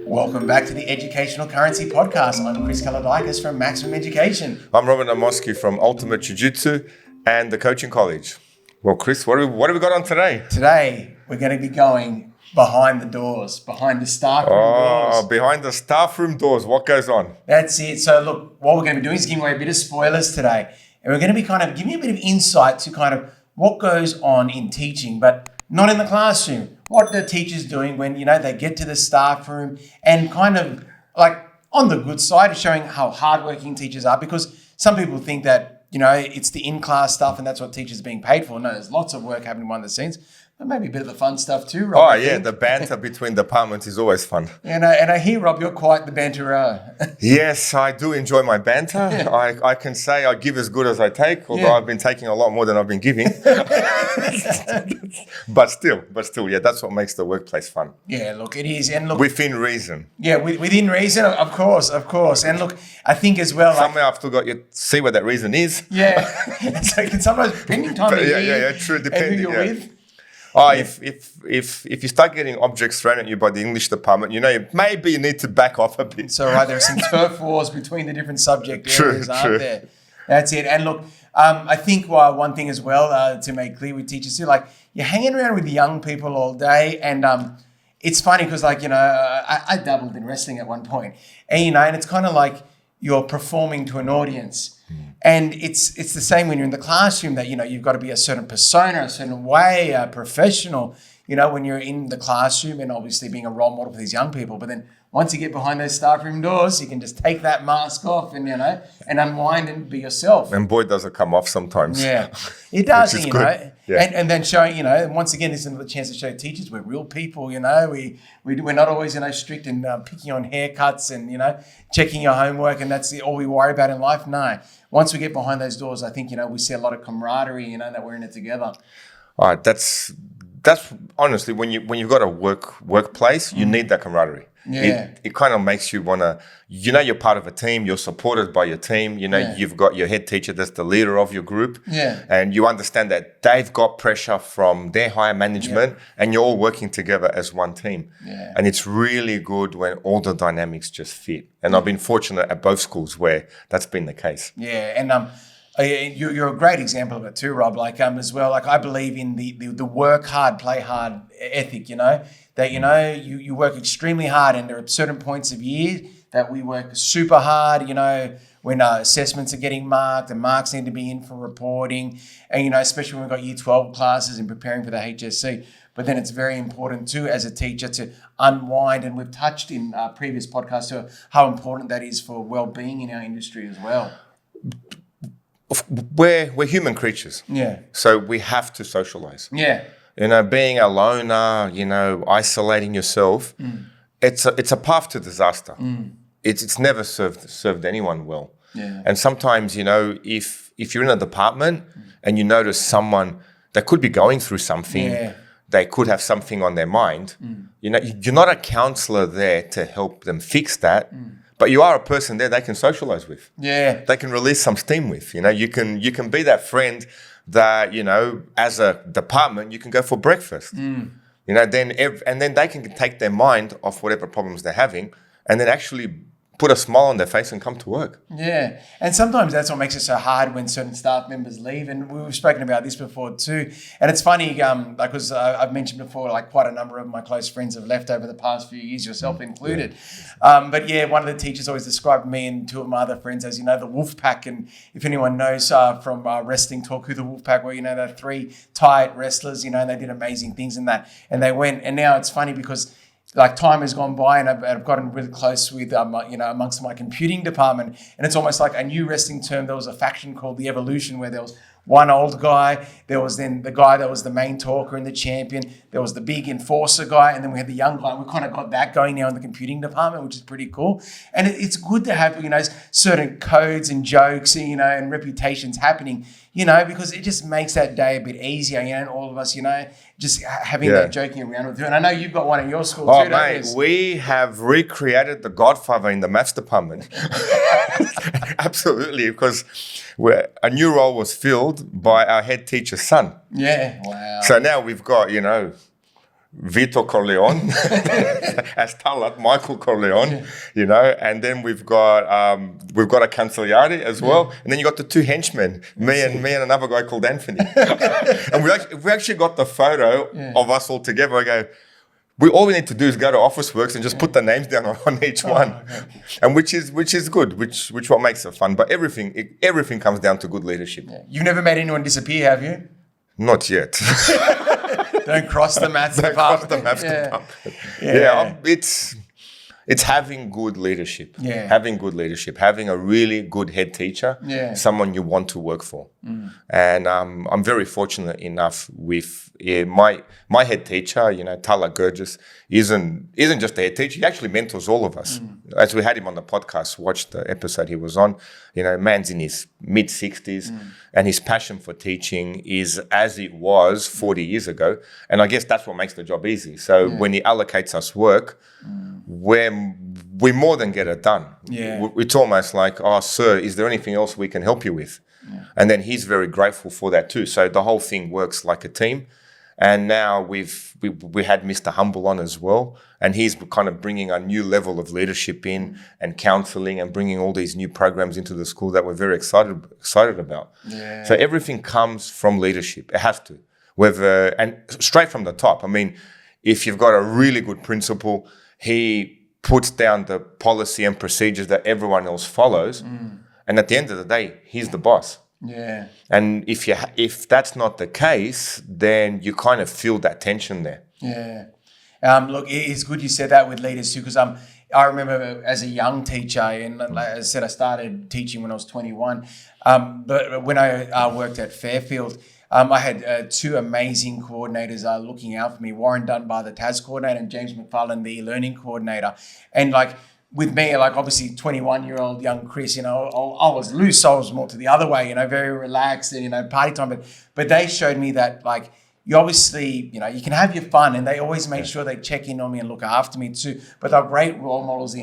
Welcome back to the Educational Currency Podcast. I'm Chris Kaladikis from Maximum Education. I'm Robert Namoski from Ultimate Jiu-Jitsu and the Coaching College. Well, Chris, what have we got on today? Today, we're going to be going behind the doors, behind the staffroom doors. Behind the staffroom doors, what goes on? That's it. So look, what we're going to be doing is giving away a bit of spoilers today. And we're going to be kind of giving you a bit of insight to kind of what goes on in teaching, but not in the classroom. What the teacher's doing when, they get to the staff room and kind of like on the good side, showing how hardworking teachers are, because some people think that, it's the in-class stuff and that's what teachers are being paid for. No, there's lots of work happening behind the scenes, but maybe a bit of the fun stuff too, Rob. Oh, yeah, the banter between departments is always fun. And I hear, Rob, you're quite the banterer. Yes, I do enjoy my banter. I can say I give as good as I take, although I've been taking a lot more than I've been giving. But still, yeah, that's what makes the workplace fun. Yeah, look, it is. And look, within reason. Yeah, within reason, of course. And look, I think as well, somehow I've still got you see what that reason is. Yeah. So it can sometimes, depending time of year, yeah, true, depending who you're with. Oh, if you start getting objects thrown at you by the English department, maybe you need to back off a bit. So right, there are some turf wars between the different subject areas, aren't there? That's it. And look, I think one thing as well to make clear with teachers too, like you're hanging around with young people all day, and it's funny because I dabbled in wrestling at one point, and and it's kind of like you're performing to an audience. And it's the same when you're in the classroom that, you've got to be a certain persona, a certain way, professional, when you're in the classroom and obviously being a role model for these young people. But then once you get behind those staff room doors, you can just take that mask off and, and unwind and be yourself. And boy, does it come off sometimes. Yeah, it does, Which is good. Yeah. And then showing, and once again, this is another chance to show teachers we're real people, we're not always, strict and picking on haircuts and, checking your homework and that's all we worry about in life. No. Once we get behind those doors, I think, we see a lot of camaraderie, that we're in it together. All right, that's honestly, when you've got a workplace, you need that camaraderie. Yeah. It kind of makes you want to, you're part of a team, you're supported by your team, you've got your head teacher that's the leader of your group. Yeah. And you understand that they've got pressure from their higher management and you're all working together as one team. Yeah. And it's really good when all the dynamics just fit. And I've been fortunate at both schools where that's been the case. Yeah. And you're a great example of it too, Rob. As well, I believe in the work hard, play hard ethic. That you work extremely hard, and there are certain points of year that we work super hard. When assessments are getting marked, and marks need to be in for reporting, and especially when we've got Year 12 classes and preparing for the HSC. But then it's very important too, as a teacher, to unwind. And we've touched in previous podcasts to how important that is for well-being in our industry as well. We're human creatures. Yeah. So we have to socialize. Yeah. Being a loner, isolating yourself, it's a path to disaster. It's never served anyone well. Yeah. And sometimes, if you're in a department and you notice someone that could be going through something, they could have something on their mind, you're not a counselor there to help them fix that. But you are a person there they can socialize with. Yeah. They can release some steam with. You can be that friend that, as a department, you can go for breakfast. Then they can take their mind off whatever problems they're having and then actually put a smile on their face and come to work. Yeah. And sometimes that's what makes it so hard when certain staff members leave. And we've spoken about this before too. And it's funny, because I've mentioned before, quite a number of my close friends have left over the past few years, yourself included. But one of the teachers always described me and two of my other friends as, the wolf pack. And if anyone knows from wrestling talk who the wolf pack were, they're three tight wrestlers, and they did amazing things in that. And they went. And now it's funny because time has gone by and I've gotten really close with, amongst my computing department. And it's almost like a new wrestling term. There was a faction called the Evolution where there was one old guy. There was then the guy that was the main talker and the champion. There was the big enforcer guy. And then we had the young guy. We kind of got that going now in the computing department, which is pretty cool. And it's good to have, certain codes and jokes, and reputations happening, because it just makes that day a bit easier, and all of us, just having that joking around with it. And I know you've got one at your school too, don't mate, you? We have recreated The Godfather in the maths department. Absolutely, because a new role was filled by our head teacher's son. Yeah, wow. So now we've got, Vito Corleone, as Talat, Michael Corleone, you know, and then we've got a Cancellieri as well, and then you got the two henchmen, me and another guy called Anthony, and we actually got the photo of us all together. I go, all we need to do is go to Officeworks and just put the names down on each one, okay. And which is good, which what makes it fun. But everything comes down to good leadership. Yeah. You've never made anyone disappear, have you? Not yet. Don't cross the maths department. Yeah, it's having good leadership. Yeah. Having good leadership. Having a really good head teacher. Yeah. Someone you want to work for. And I'm very fortunate enough with my head teacher, you know, Tala Gurgis, isn't just a head teacher. He actually mentors all of us. As we had him on the podcast, watched the episode he was on, you know, man's in his mid-60s and his passion for teaching is as it was 40 years ago. And I guess that's what makes the job easy. So when he allocates us work, we more than get it done. Yeah. It's almost like, oh, sir, is there anything else we can help you with? Yeah. And then he's very grateful for that too. So the whole thing works like a team. And now we had Mr. Humble on as well, and he's kind of bringing a new level of leadership in and counselling and bringing all these new programs into the school that we're very excited about. Yeah. So everything comes from leadership. It has to, and straight from the top. I mean, if you've got a really good principal, he puts down the policy and procedures that everyone else follows, and at the end of the day, he's the boss. Yeah. And if that's not the case, then you kind of feel that tension there. Yeah. Look, it's good you said that with leaders too, because I remember as a young teacher, and like I said, I started teaching when I was 21. But when I worked at Fairfield, I had two amazing coordinators looking out for me, Warren Dunbar, the TAS coordinator, and James McFarlane, the learning coordinator. And like, with me, like obviously 21-year-old young Chris, you know, I was loose. I was more to the other way, you know, very relaxed and, you know, party time. But they showed me that, like, you obviously, you know, you can have your fun, and they always made sure they check in on me and look after me too. But they're great role models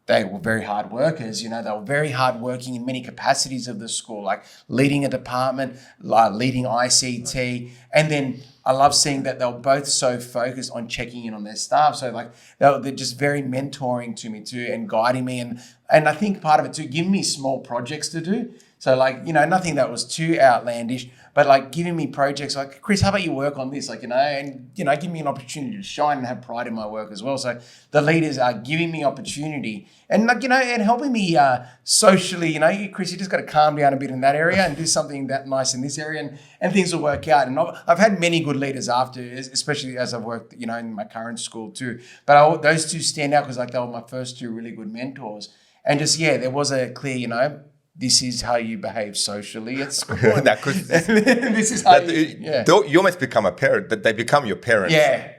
they were very hard workers, you know, they were very hard working in many capacities of the school, like leading a department, leading ICT. And then I love seeing that they were both so focused on checking in on their staff. So like they're just very mentoring to me too and guiding me. And I think part of it too, giving me small projects to do. So like, you know, nothing that was too outlandish, but like giving me projects like, Chris, how about you work on this? Like, you know, and, you know, give me an opportunity to shine and have pride in my work as well. So the leaders are giving me opportunity and, like, you know, and helping me socially, you know, Chris, you just got to calm down a bit in that area and do something that nice in this area and things will work out. And I've had many good leaders after, especially as I've worked, you know, in my current school too. But those two stand out because like they were my first two really good mentors. And just, yeah, there was a clear, you know, this is how you behave socially at school. This is how you almost become a parent, that they become your parents. Yeah.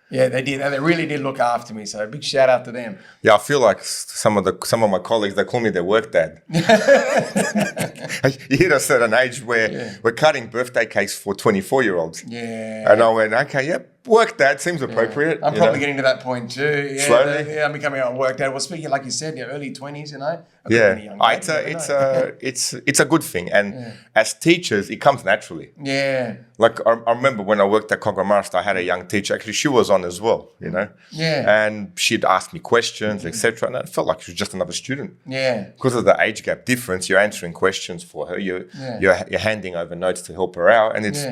Yeah, they did. They really did look after me. So big shout out to them. Yeah, I feel like some of my colleagues, they call me their work dad. You hit a certain age where we're cutting birthday cakes for 24-year-olds. Yeah. And I went, okay, yep. Work dad seems appropriate. I'm probably getting to that point too. Yeah, slowly. I'm becoming a work dad. Well, speaking like you said, your early 20s, you know. It's a good thing, and as teachers, it comes naturally. Yeah. Like I remember when I worked at Camaraderie, I had a young teacher. Actually, she was on as well, you know. Yeah. And she'd ask me questions, etc. And I felt like she was just another student. Yeah. Because of the age gap difference, you're answering questions for her. You're handing over notes to help her out, and it's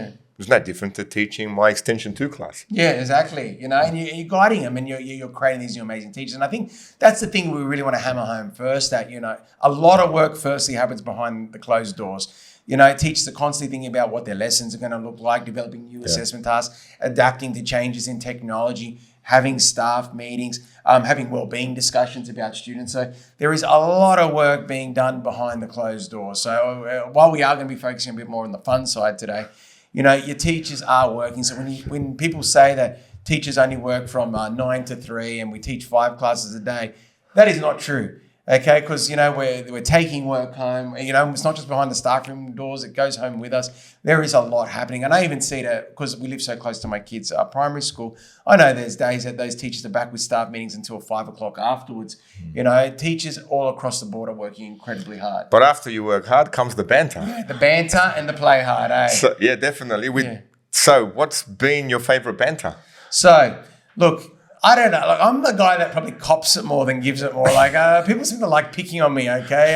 no different to teaching my Extension 2 class. Yeah, exactly. You know, and you're guiding them and you're creating these new amazing teachers. And I think that's the thing we really want to hammer home first, that, you know, a lot of work firstly happens behind the closed doors. You know, teachers are constantly thinking about what their lessons are going to look like, developing new assessment tasks, adapting to changes in technology, having staff meetings, having wellbeing discussions about students. So there is a lot of work being done behind the closed doors. So while we are going to be focusing a bit more on the fun side today, you know, your teachers are working. So when people say that teachers only work from 9 to 3 and we teach 5 classes a day, that is not true. Okay, because, you know, we're taking work home. You know, it's not just behind the staffroom doors, it goes home with us. There is a lot happening. And I even see that because we live so close to my kids' primary school. I know there's days that those teachers are back with staff meetings until 5 o'clock afterwards. You know, teachers all across the board are working incredibly hard. But after you work hard comes the banter. Yeah, the banter and the play hard, eh? So, yeah, definitely. So what's been your favourite banter? So Look, I don't know. Like, I'm the guy that probably cops it more than gives it more. Like people seem to like picking on me. Okay,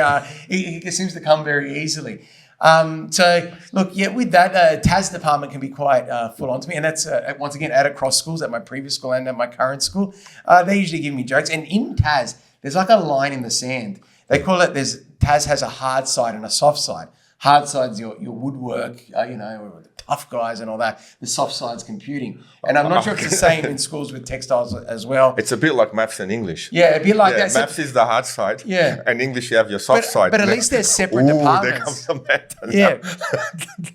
it seems to come very easily. So look, yeah, with that, TAS department can be quite full on to me, and that's once again at across schools at my previous school and at my current school. They usually give me jokes, and in TAS, there's like a line in the sand. They call it. TAS has a hard side and a soft side. Hard side's your woodwork, tough guys and all that. The soft side's computing. And I'm not sure if it's the same in schools with textiles as well. It's a bit like maths and English. Yeah, a bit like that. Maths is the hard side. Yeah. And English, you have your soft side. But at least they're separate departments. There comes some Banter. Yeah.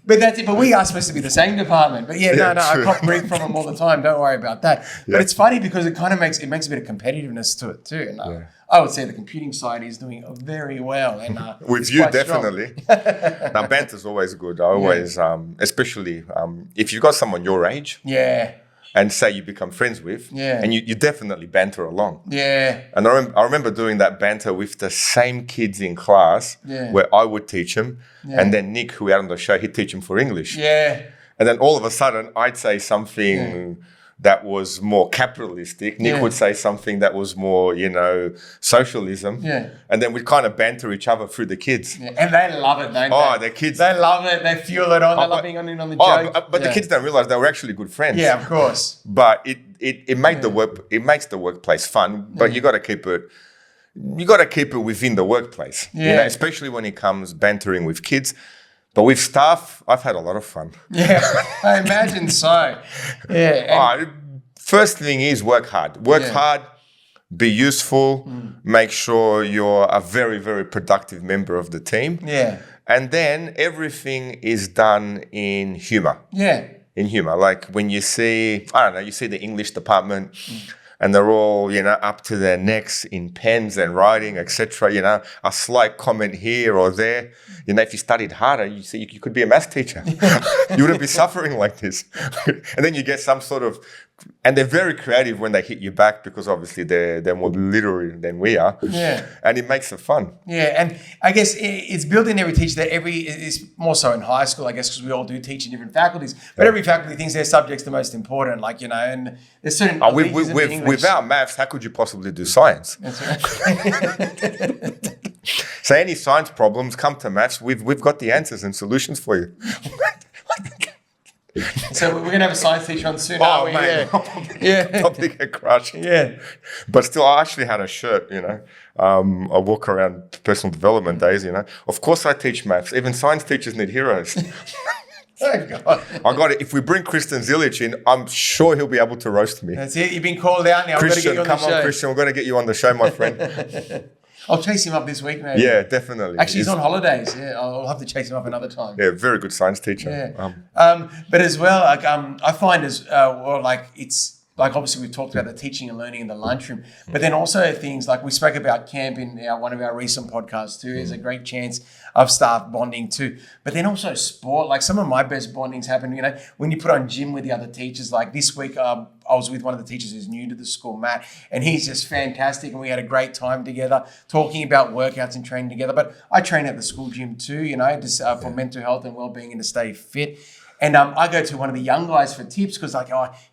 But that's it. But we are supposed to be the same department. But I cop brief from them all the time. Don't worry about that. Yeah. But it's funny because it kind of makes a bit of competitiveness to it too. And I would say the computing side is doing very well. And with you, definitely. Now, Banter's always good. I always, especially if you've got someone your age. Yeah. And say you become friends with, and you definitely banter along. Yeah. And I remember doing that banter with the same kids in class where I would teach them, and then Nick, who we had on the show, he'd teach them for English. Yeah. And then all of a sudden, I'd say something that was more capitalistic. Nick would say something that was more, socialism. Yeah. And then we'd kind of banter each other through the kids. Yeah. And they love it, don't they? Oh, the kids. They love it. They fuel it on. They love being on the joke. But the kids don't realize they were actually good friends. Yeah, of course. But it makes the workplace fun, but you got to keep it. You got to keep it within the workplace. Yeah. Especially when it comes bantering with kids. But with staff, I've had a lot of fun. Yeah, I imagine so. Yeah. First thing is work hard. Work hard, be useful, make sure you're a very, very productive member of the team. Yeah. And then everything is done in humor. Yeah. In humor. Like when you see the English department and they're all, up to their necks in pens and writing, etc. A slight comment here or there. If you studied harder, you could be a maths teacher. You wouldn't be suffering like this. And then you get some sort of, and they're very creative when they hit you back because obviously they're more literary than we are. Yeah. And it makes it fun. Yeah, and I guess it's built in every teacher it's more so in high school, I guess, because we all do teach in different faculties. But every faculty thinks their subject's the most important, and there's certain... Without maths, how could you possibly do science? That's right. So any science problems, come to maths. We've got the answers and solutions for you. So we're going to have a science teacher on soon, aren't we? Mate, probably get crushed. Yeah. But still, I actually had a shirt, I walk around personal development days, Of course I teach maths. Even science teachers need heroes. Oh, God. I got it. If we bring Christian Zilic in, I'm sure he'll be able to roast me. That's it. You've been called out now. Christian, come on, Christian. We're going to get you on the show, my friend. I'll chase him up this week, maybe. Yeah, definitely. Actually, he's on holidays. Yeah, I'll have to chase him up another time. Yeah, very good science teacher. Yeah. But as well, I find it's like obviously we've talked about the teaching and learning in the lunchroom, but then also things like we spoke about camp in one of our recent podcasts too. Is a great chance of staff bonding too. But then also sport, like some of my best bondings happen, when you put on gym with the other teachers. Like this week, I was with one of the teachers who's new to the school, Matt, and he's just fantastic. And we had a great time together talking about workouts and training together. But I train at the school gym too, just for mental health and well-being and to stay fit. And I go to one of the young guys for tips because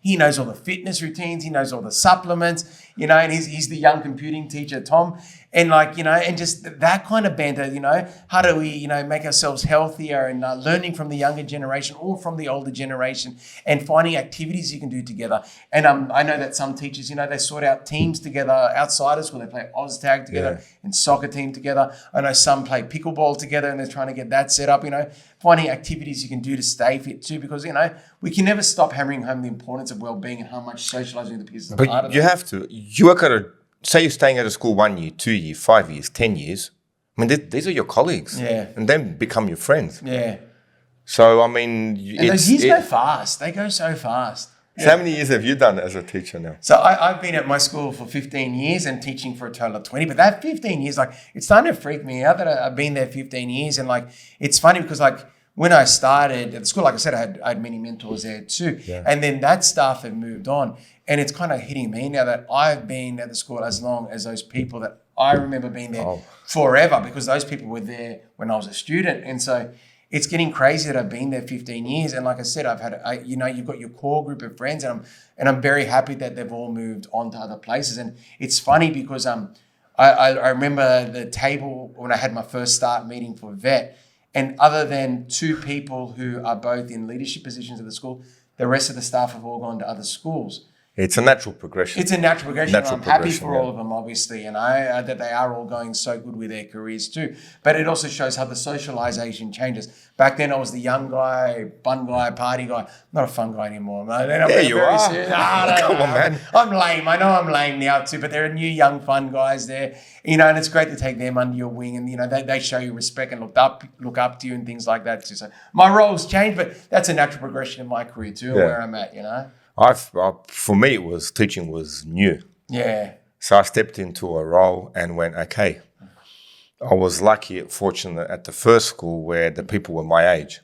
he knows all the fitness routines, he knows all the supplements, and he's the young computing teacher, Tom. And and just that kind of banter, how do we, make ourselves healthier and learning from the younger generation or from the older generation and finding activities you can do together. And I know that some teachers, they sort out teams together outside of school. They play OzTag together and soccer team together. I know some play pickleball together and they're trying to get that set up, finding activities you can do to stay fit too, because, we can never stop hammering home the importance of well-being and how much socializing with the peers is a part of it. But you have to. You work at say you're staying at a school 1 year, 2 years, 5 years, 10 years. I mean, these are your colleagues. Yeah. And then become your friends. Yeah. So, and those years go fast. They go so fast. So how many years have you done as a teacher now? So I've been at my school for 15 years and teaching for a total of 20. But that 15 years, it's starting to freak me out that I've been there 15 years. And it's funny because when I started at the school, like I said, I had many mentors there too. Yeah. And then that staff had moved on. And it's kind of hitting me now that I've been at the school as long as those people that I remember being there forever, because those people were there when I was a student. And so it's getting crazy that I've been there 15 years. And like I said, you've got your core group of friends, and I'm very happy that they've all moved on to other places. And it's funny because I remember the table when I had my first start meeting for vet, and other than 2 people who are both in leadership positions at the school, the rest of the staff have all gone to other schools. It's a natural progression. It's a natural progression. I'm happy for all of them, obviously, and that they are all going so good with their careers too. But it also shows how the socialization changes. Back then, I was the young guy, fun guy, party guy. I'm not a fun guy anymore. Yeah, you are. Come on, man. I'm lame. I know I'm lame now too, but there are new, young, fun guys there. And it's great to take them under your wing, and they show you respect and look up to you and things like that too. So my roles change, but that's a natural progression in my career too, where I'm at. For me, teaching was new. Yeah. So I stepped into a role and went, okay. I was fortunate at the first school where the people were my age.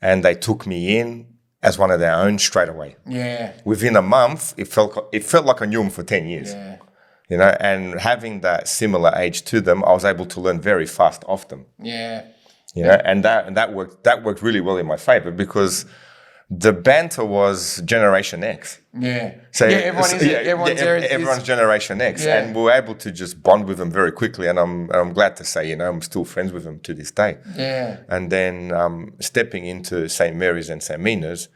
And they took me in as one of their own straight away. Yeah. Within a month, it felt like I knew them for 10 years. Yeah. And having that similar age to them, I was able to learn very fast off them. Yeah. And that worked really well in my favor because the Banter was Generation X. Yeah. So everyone's Generation X. Yeah. And we were able to just bond with them very quickly. And I'm glad to say, I'm still friends with them to this day. Yeah. And then stepping into St. Mary's and St. Mina's,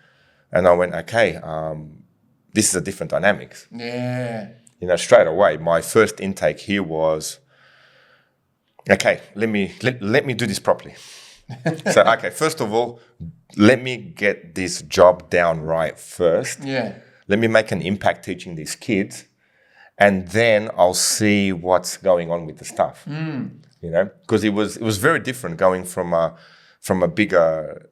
and I went, okay, this is a different dynamics. Yeah. Straight away, my first intake here was, okay, let me do this properly. So, okay, first of all, let me get this job down right first. Yeah. Let me make an impact teaching these kids, and then I'll see what's going on with the staff. Because it was very different going from a bigger,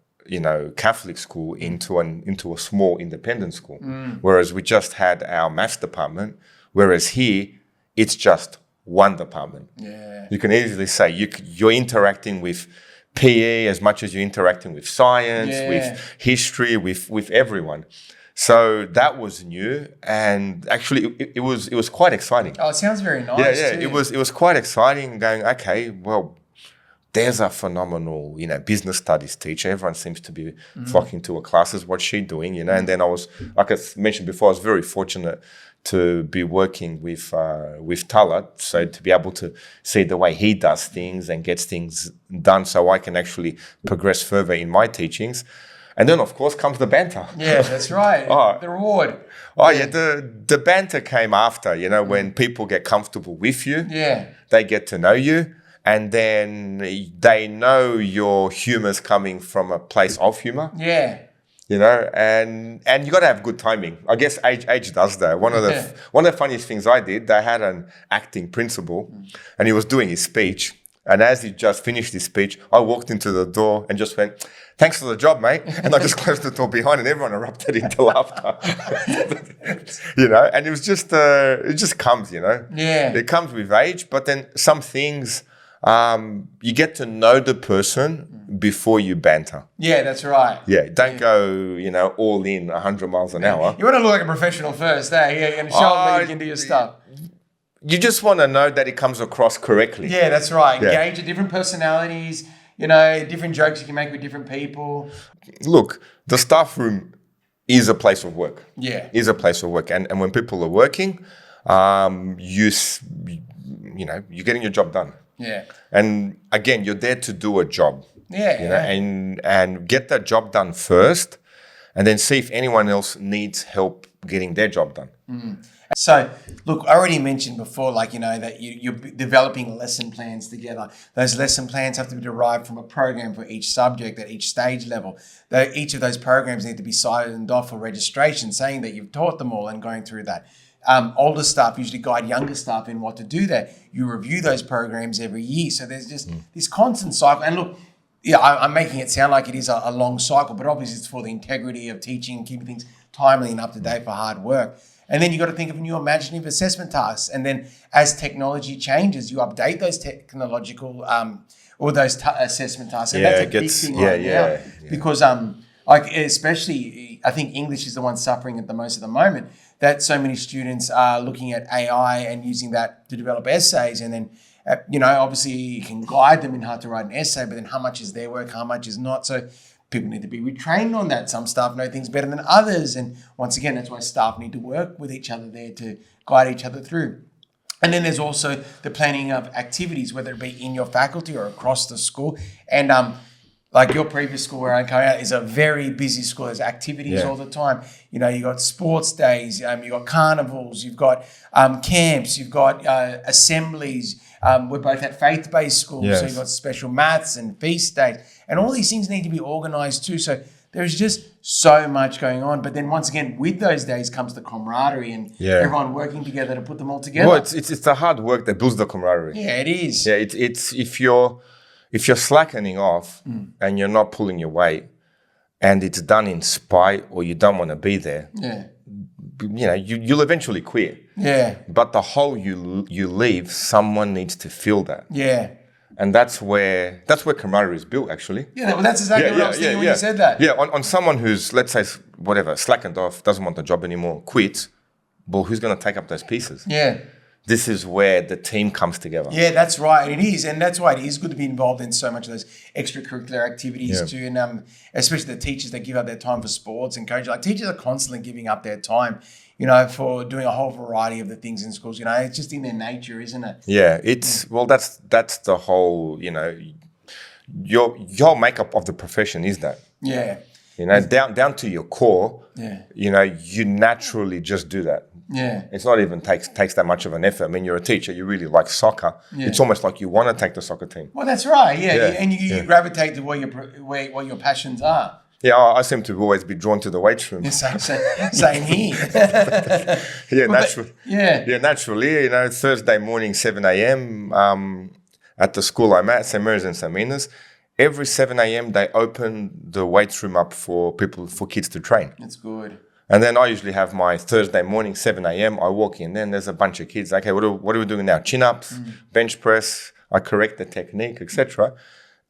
Catholic school into a small independent school. Whereas we just had our maths department, whereas here it's just one department. Yeah. You can easily say you're interacting with PE as much as you're interacting with science, with history, with everyone. So that was new, and actually it was quite exciting. Oh, it sounds very nice. Yeah, too. It was quite exciting. Going, okay, well, there's a phenomenal, business studies teacher. Everyone seems to be flocking to her classes. What's she doing, And then I was, like I mentioned before, I was very fortunate to be working with Talat, so to be able to see the way he does things and gets things done, so I can actually progress further in my teachings. And then, of course, comes the banter. Yeah, that's right. The reward. Oh, yeah, the banter came after, when people get comfortable with you. Yeah. They get to know you, and then they know your humor's coming from a place of humor. Yeah. And you got to have good timing. I guess age does that. One of the funniest things I did, they had an acting principal, and he was doing his speech. And as he just finished his speech, I walked into the door and just went, "Thanks for the job, mate." And I just closed the door behind, and everyone erupted into laughter. And it just comes, Yeah. It comes with age, but then some things, you get to know the person before you banter. Yeah, that's right. Yeah, don't go, all in 100 miles an hour. You want to look like a professional first, You're going to show them that you can do your stuff. You just want to know that it comes across correctly. Yeah, that's right. Engage with different personalities, different jokes you can make with different people. Look, the staff room is a place of work. Yeah. Is a place of work. And when people are working, you're getting your job done. Yeah. And again, you're there to do a job. Yeah. And get that job done first, and then see if anyone else needs help getting their job done. So, look, I already mentioned before, that you're developing lesson plans together. Those lesson plans have to be derived from a program for each subject at each stage level. Each of those programs need to be signed off for registration, saying that you've taught them all and going through that. Older staff usually guide younger staff in what to do there. You review those programs every year. So there's just this constant cycle. And look, I'm making it sound like it is a long cycle, but obviously it's for the integrity of teaching and keeping things timely and up to date for hard work. And then you got to think of new imaginative assessment tasks. And then as technology changes, you update those technological or those assessment tasks. And that's a big thing now. Because especially, I think English is the one suffering at the most at the moment, that so many students are looking at AI and using that to develop essays, and then Obviously you can guide them in how to write an essay, but then how much is their work, how much is not. So people need to be retrained on that. Some staff know things better than others. And once again, that's why staff need to work with each other there to guide each other through. And then there's also the planning of activities, whether it be in your faculty or across the school. And like your previous school where I come out is a very busy school. There's activities all the time. You got sports days, you've got carnivals, you've got camps, you've got assemblies. We're both at faith-based schools, so you've got special maths and feast days. And all these things need to be organised too. So there's just so much going on. But then once again, with those days comes the camaraderie and everyone working together to put them all together. Well, it's the hard work that builds the camaraderie. Yeah, it is. Yeah, it's if you're slackening off and you're not pulling your weight and it's done in spite or you don't want to be there, you'll eventually quit. Yeah. But the hole you leave, someone needs to fill that. Yeah. And that's where camaraderie is built, actually. Yeah, well, that's exactly what I was thinking when you said that. Yeah, on someone who's, let's say, slackened off, doesn't want the job anymore, quits, well, who's going to take up those pieces? Yeah. This is where the team comes together. Yeah, that's right. It is. And that's why it is good to be involved in so much of those extracurricular activities too. And especially the teachers that give up their time for sports and coaching. Like teachers are constantly giving up their time, for doing a whole variety of the things in schools. It's just in their nature, isn't it? Yeah, that's the whole, your makeup of the profession is that. Yeah. Down to your core, you naturally just do that. Yeah. It's not even takes that much of an effort. I mean, you're a teacher, you really like soccer. Yeah. It's almost like you want to take the soccer team. Well, that's right. Yeah. And you gravitate to where your passions are. Yeah, I seem to always be drawn to the weight room. Same here. Naturally. Thursday morning, 7 a.m. At the school I'm at, St. Mary's and St. Mina's, every 7 a.m. they open the weight room up for kids to train. That's good. And then I usually have my Thursday morning, 7 a.m. I walk in, then there's a bunch of kids. Okay, what are we doing now? Chin-ups, bench press, I correct the technique, etc.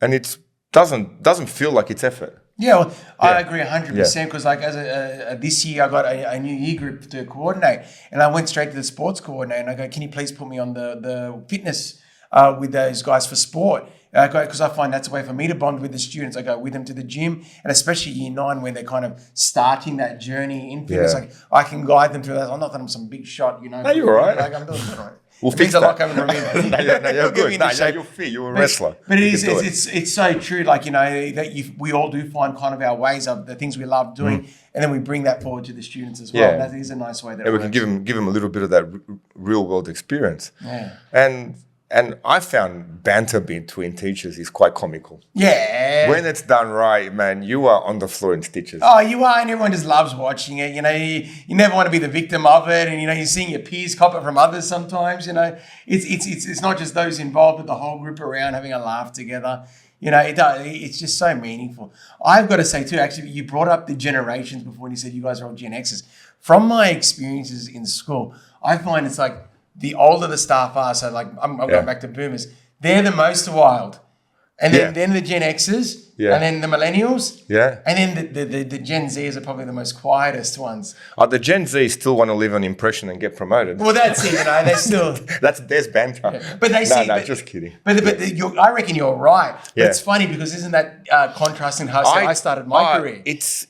And it doesn't feel like it's effort. Yeah, well, I agree 100% because like as this year I got a new year group to coordinate and I went straight to the sports coordinator and I go, can you please put me on the fitness with those guys for sport? Because I find that's a way for me to bond with the students. I go with them to the gym and especially year 9 when they're kind of starting that journey in fitness. Like I can guide them through that. I'm not that I'm some big shot, No, you're all right. Like I'm doing all right. We'll fix that. A lot coming from him. No, you're good. You're fit. You're a wrestler. But it's so true. Like, that we all do find kind of our ways of the things we love doing. And then we bring that forward to the students as well. Yeah. And that is a nice way that we can give them a little bit of that real world experience. Yeah. And I found banter between teachers is quite comical. Yeah. When it's done right, man, you are on the floor in stitches. Oh, you are, and everyone just loves watching it. You never want to be the victim of it, and you're seeing your peers cop it from others sometimes. It's not just those involved, but the whole group around having a laugh together. It's just so meaningful. I've got to say too, actually, you brought up the generations before when you said you guys are all Gen Xers. From my experiences in school, I find it's like, the older the staff are, so like I'm going back to boomers, they're the most wild. And then the Gen Xers, and then the millennials, and then the Gen Zs are probably the most quietest ones. The Gen Z still want to live on impression and get promoted. Well, that's it, they're still... there's banter. Yeah. But they see... No, just kidding. But I reckon you're right. But it's funny because isn't that contrasting how I started my career? It's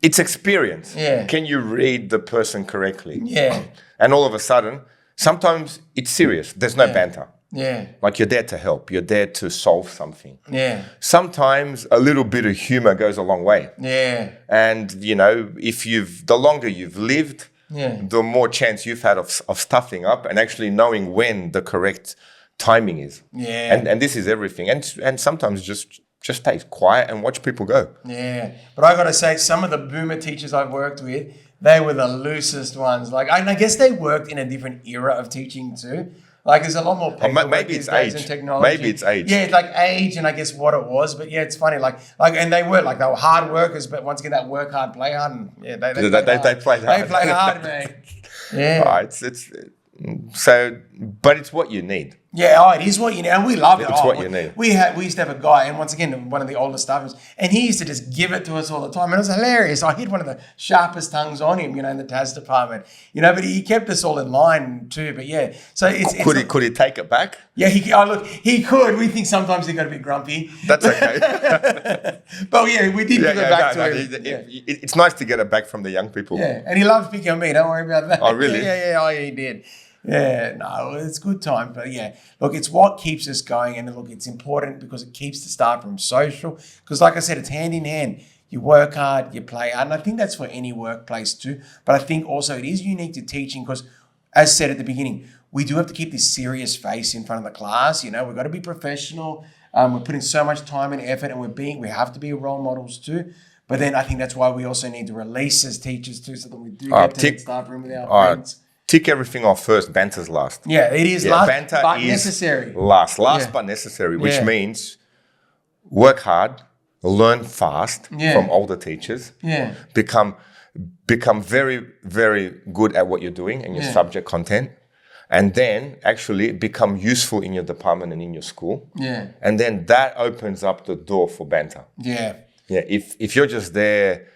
experience. Yeah. Can you read the person correctly? Yeah. And all of a sudden... Sometimes it's serious. There's no banter. Yeah. Like you're there to help. You're there to solve something. Yeah. Sometimes a little bit of humor goes a long way. Yeah. And, the longer you've lived, the more chance you've had of stuffing up and actually knowing when the correct timing is. Yeah. And this is everything. And sometimes just stay quiet and watch people go. Yeah. But I got to say, some of the boomer teachers I've worked with, they were the loosest ones. Like, I guess they worked in a different era of teaching too. Like, there's a lot more paperwork maybe it's age and technology. Maybe it's age. Yeah, it's like age and I guess what it was. But yeah, it's funny. And they were hard workers, but once again, that work hard, play hard, and they play hard. They play hard, man. Yeah. But it's what you need. Yeah, it is what you need, and we love it. It's what you need. We used to have a guy, and once again, one of the older staffers, and he used to just give it to us all the time, and it was hilarious. I hit one of the sharpest tongues on him, in the TAS department, but he kept us all in line too. But yeah, so could he take it back? Yeah, he could. We think sometimes he got a bit grumpy. That's okay. But yeah, we did give it back to him. It's nice to get it back from the young people. Yeah, and he loves picking on me. Don't worry about that. Oh, really? Yeah, he did. Yeah, no, it's good time. But yeah, look, it's what keeps us going. And look, it's important because it keeps the staff room social. Because like I said, it's hand in hand. You work hard, you play hard. And I think that's for any workplace too. But I think also it is unique to teaching because, as said at the beginning, we do have to keep this serious face in front of the class. We've got to be professional. We're putting so much time and effort, and we have to be role models too. But then I think that's why we also need to release as teachers too, so that we do get to the staff room with our friends. Tick everything off first. Banter's last. Yeah, it is last, banter but is necessary. Last but necessary, which means work hard, learn fast from older teachers. Yeah. Become very, very good at what you're doing and your subject content. And then actually become useful in your department and in your school. Yeah. And then that opens up the door for banter. Yeah. Yeah. If you're just there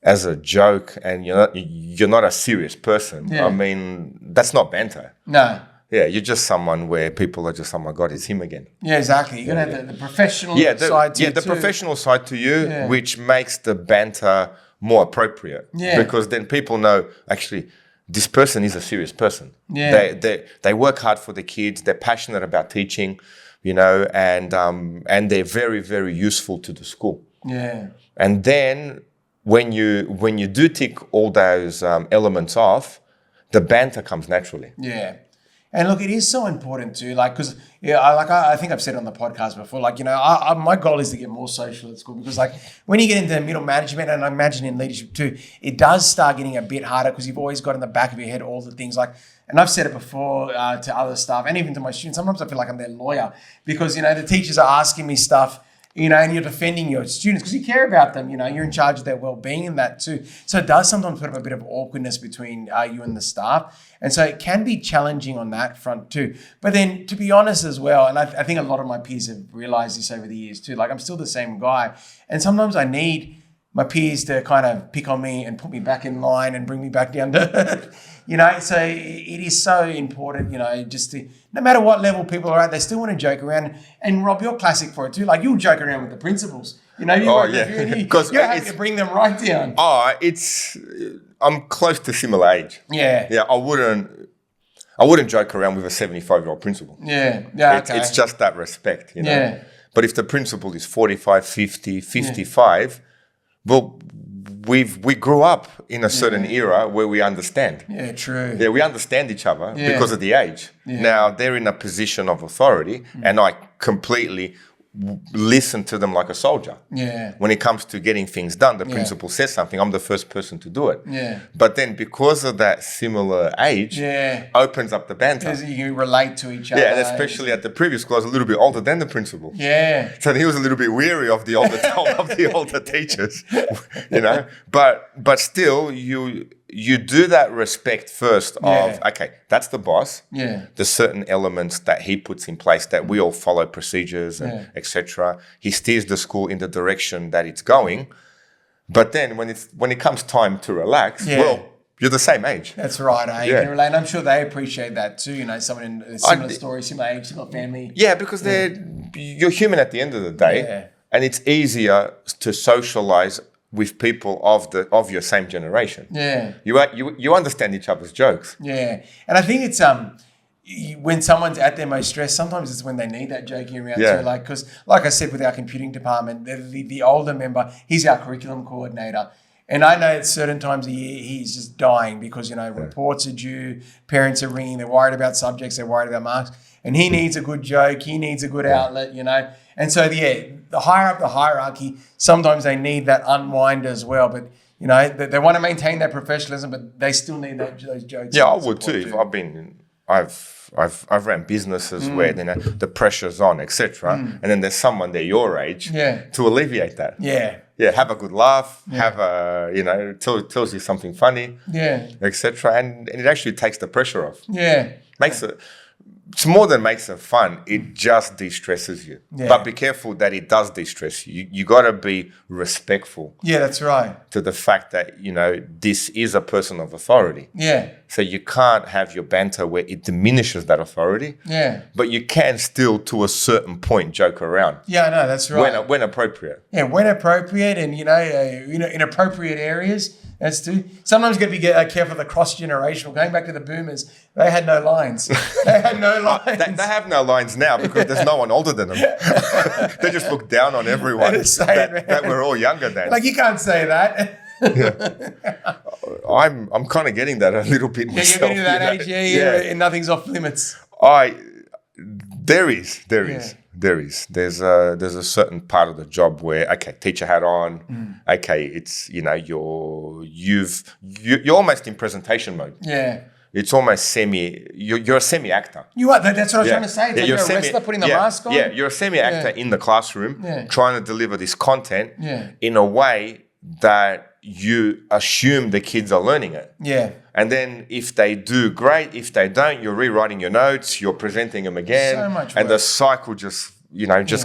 as a joke and you're not a serious person, I mean, that's not banter. No. Yeah, you're just someone where people are just, oh my God, it's him again. Yeah, exactly. You're going to have the professional side to you. Yeah, the professional side to you, which makes the banter more appropriate. Yeah. Because then people know, actually, this person is a serious person. Yeah. They work hard for the kids. They're passionate about teaching, and they're very, very useful to the school. Yeah. And then when you do tick all those elements off, the banter comes naturally. Yeah. And look, it is so important too, because I think I've said on the podcast before, my goal is to get more social at school because when you get into middle management, and I imagine in leadership too, it does start getting a bit harder because you've always got in the back of your head all the things and I've said it before to other staff and even to my students, sometimes I feel like I'm their lawyer because, the teachers are asking me stuff, and you're defending your students because you care about them, you're in charge of their well-being and that too. So it does sometimes put up a bit of awkwardness between you and the staff. And so it can be challenging on that front too. But then to be honest as well, and I think a lot of my peers have realized this over the years too, I'm still the same guy. And sometimes I need my peers to kind of pick on me and put me back in line and bring me back down to earth. So it is so important, just to, no matter what level people are at, they still want to joke around. And Rob, you're classic for it too. You'll joke around with the principals. You have to bring them right down. I'm close to similar age. Yeah. Yeah, I wouldn't joke around with a 75-year-old principal. Yeah. It's just that respect, Yeah. But if the principal is 45, 50, 55, well, we grew up in a certain era where we understand. Yeah, true. Yeah, we understand each other because of the age. Yeah. Now, they're in a position of authority, and I completely listen to them like a soldier. Yeah. When it comes to getting things done, the principal says something, I'm the first person to do it. Yeah. But then because of that similar age, opens up the banter. Because you can relate to each other. Yeah, and especially at the previous school, I was a little bit older than the principal. Yeah. So he was a little bit weary of the older teachers, But still, you do that respect first of, okay, that's the boss. Yeah. There's certain elements that he puts in place that we all follow procedures and etc. He steers the school in the direction that it's going. But then when it comes time to relax, well, you're the same age. That's right. You can relate. And I'm sure they appreciate that too. Someone in a similar story, similar age, similar family. Yeah, because you're human at the end of the day, and it's easier to socialize with people of your same generation. Yeah. You understand each other's jokes. Yeah. And I think it's when someone's at their most stressed, sometimes it's when they need that joking around too. Because like I said, with our computing department, the older member, he's our curriculum coordinator. And I know at certain times of the year, he's just dying because, reports are due, parents are ringing, they're worried about subjects, they're worried about marks. And he needs a good joke, he needs a good outlet, And so, the higher up the hierarchy, sometimes they need that unwind as well. But, they want to maintain their professionalism, but they still need those jokes. Yeah, I would too. I've ran businesses where the pressure's on, etc. And then there's someone there your age to alleviate that. Yeah. Yeah, have a good laugh, have a, tells you something funny, etc. And it actually takes the pressure off. Yeah. Makes it, it's more than makes it fun. It just de-stresses you. Yeah. But be careful that it does de-stress you. You got to be respectful Yeah, that's right. to the fact that, this is a person of authority. Yeah. So you can't have your banter where it diminishes that authority. Yeah. But you can still, to a certain point, joke around. Yeah, I know, that's right. When appropriate. Yeah, when appropriate and, in appropriate areas. That's too. Sometimes you got to be careful of the cross-generational. Going back to the boomers, they had no lines. They had no lines. They have no lines now because there's no one older than them. They just look down on everyone that we're all younger than. Like, you can't say that. Yeah. I'm kind of getting that a little bit myself. Yeah, you're getting to that age, yeah. And nothing's off limits. There is. There's a certain part of the job where, okay, teacher hat on. Okay, it's you're almost in presentation mode. Yeah. It's almost you're a semi-actor. You are. That's what I was trying to say. It's you're a wrestler putting the mask on. Yeah, you're a semi-actor in the classroom trying to deliver this content in a way that you assume the kids are learning it. Yeah. And then if they do, great. If they don't, you're rewriting your notes, you're presenting them again. So much and work. the cycle just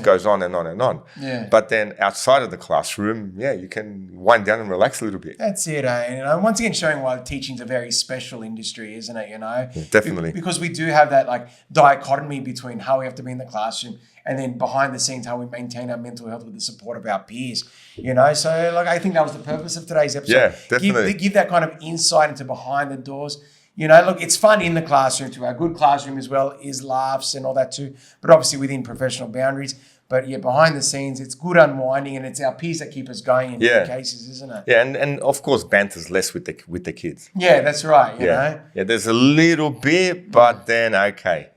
goes on and on and on. Yeah. But then outside of the classroom, you can wind down and relax a little bit. That's it. And once again, showing why teaching's a very special industry, isn't it? Yeah, definitely. Because we do have that dichotomy between how we have to be in the classroom and then behind the scenes, how we maintain our mental health with the support of our peers. So I think that was the purpose of today's episode. Yeah, definitely. Give that kind of insight into behind the doors. Look, it's fun in the classroom too. A good classroom as well is laughs and all that too, but obviously within professional boundaries. But behind the scenes, it's good unwinding, and it's our peers that keep us going in many cases, isn't it? Yeah, and of course, banter's less with the kids. Yeah, that's right. You know? Yeah, there's a little bit, but then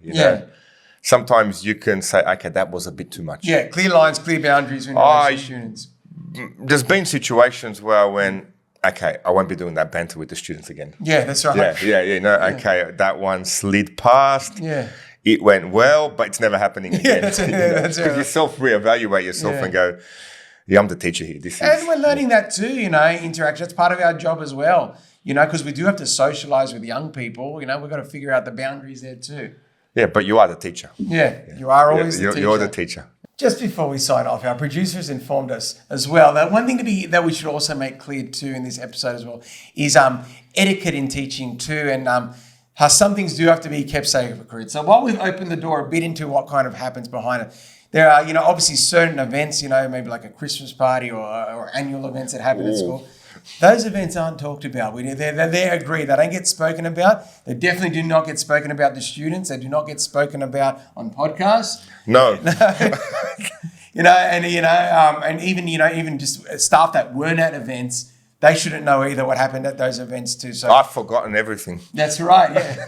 you know. Sometimes you can say, okay, that was a bit too much. Yeah, clear lines, clear boundaries when students. There's been situations where okay, I won't be doing that banter with the students again. Yeah, that's right. Okay, that one slid past. Yeah. It went well, but it's never happening again. Yeah, that's right. Because you self-reevaluate yourself and go, I'm the teacher here. And we're learning that too, interaction. That's part of our job as well, because we do have to socialize with young people. We've got to figure out the boundaries there too. Yeah, but you are the teacher. Yeah. You are always the teacher. You're the teacher. Just before we sign off, our producers informed us as well that one thing that we should also make clear too in this episode as well is etiquette in teaching too, and how some things do have to be kept sacred. So while we've opened the door a bit into what kind of happens behind it, there are obviously certain events, maybe like a Christmas party or annual events that happen at school. Those events aren't talked about. They're agreed. They don't get spoken about. They definitely do not get spoken about to students. They do not get spoken about on podcasts. No. And even just staff that weren't at events, they shouldn't know either what happened at those events too. So I've forgotten everything. That's right. Yeah.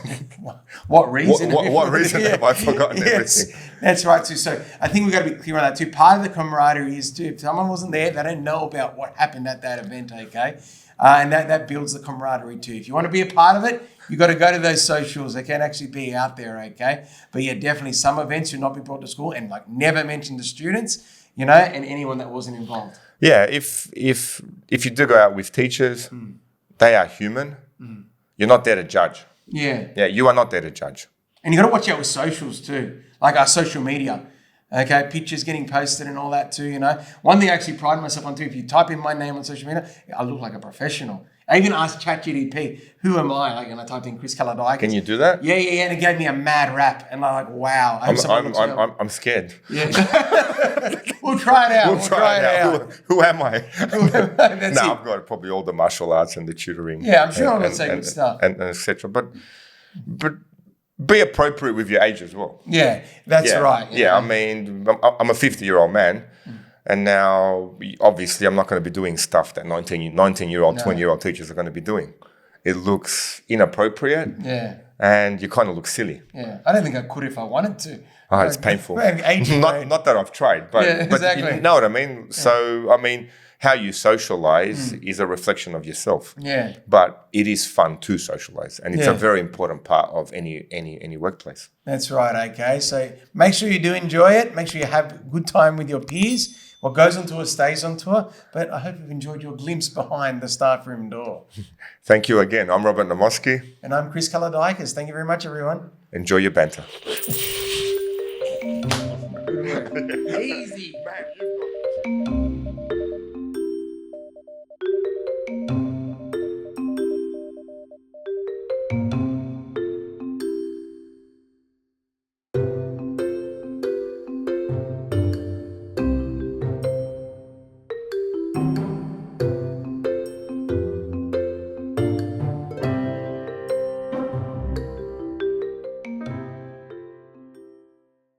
What reason? What reason have I forgotten everything? That's right too. So I think we've got to be clear on that too. Part of the camaraderie is too, if someone wasn't there, they don't know about what happened at that event, okay? And that builds the camaraderie too. If you want to be a part of it, you've got to go to those socials. They can actually be out there, okay? But definitely some events should not be brought to school and never mention the students, and anyone that wasn't involved. Yeah, if you do go out with teachers, they are human. You're not there to judge. Yeah. Yeah, you are not there to judge. And you got to watch out with socials too, like our social media. Okay, pictures getting posted and all that too, One thing I actually pride myself on too, if you type in my name on social media, I look like a professional. I even asked ChatGPT, who am I? And I typed in Chris Caladiakis. Can you do that? Yeah, and it gave me a mad rap. And I'm like, wow. I'm scared. Yeah. We'll try it out. We'll try it out. Who am I? That's no, I've got probably all the martial arts and the tutoring. Yeah, I'm sure I'm going to say good stuff. And et cetera. But be appropriate with your age as well. Yeah, that's right. Yeah, I mean, I'm a 50-year-old man. And now, obviously, I'm not going to be doing stuff that 19-year-old, 20-year-old teachers are going to be doing. It looks inappropriate. Yeah. And you kind of look silly. Yeah. I don't think I could if I wanted to. Oh, it's painful. Not that I've tried, but exactly. you know what I mean? So, how you socialize is a reflection of yourself. Yeah. But it is fun to socialize, and it's a Yeah. very important part of any workplace. That's right. Okay. So make sure you do enjoy it. Make sure you have a good time with your peers. What goes on tour stays on tour. But I hope you've enjoyed your glimpse behind the staff room door. Thank you again. I'm Robert Namoski. And I'm Chris Kaladikis. Thank you very much, everyone. Enjoy your banter. Easy. Man, you've got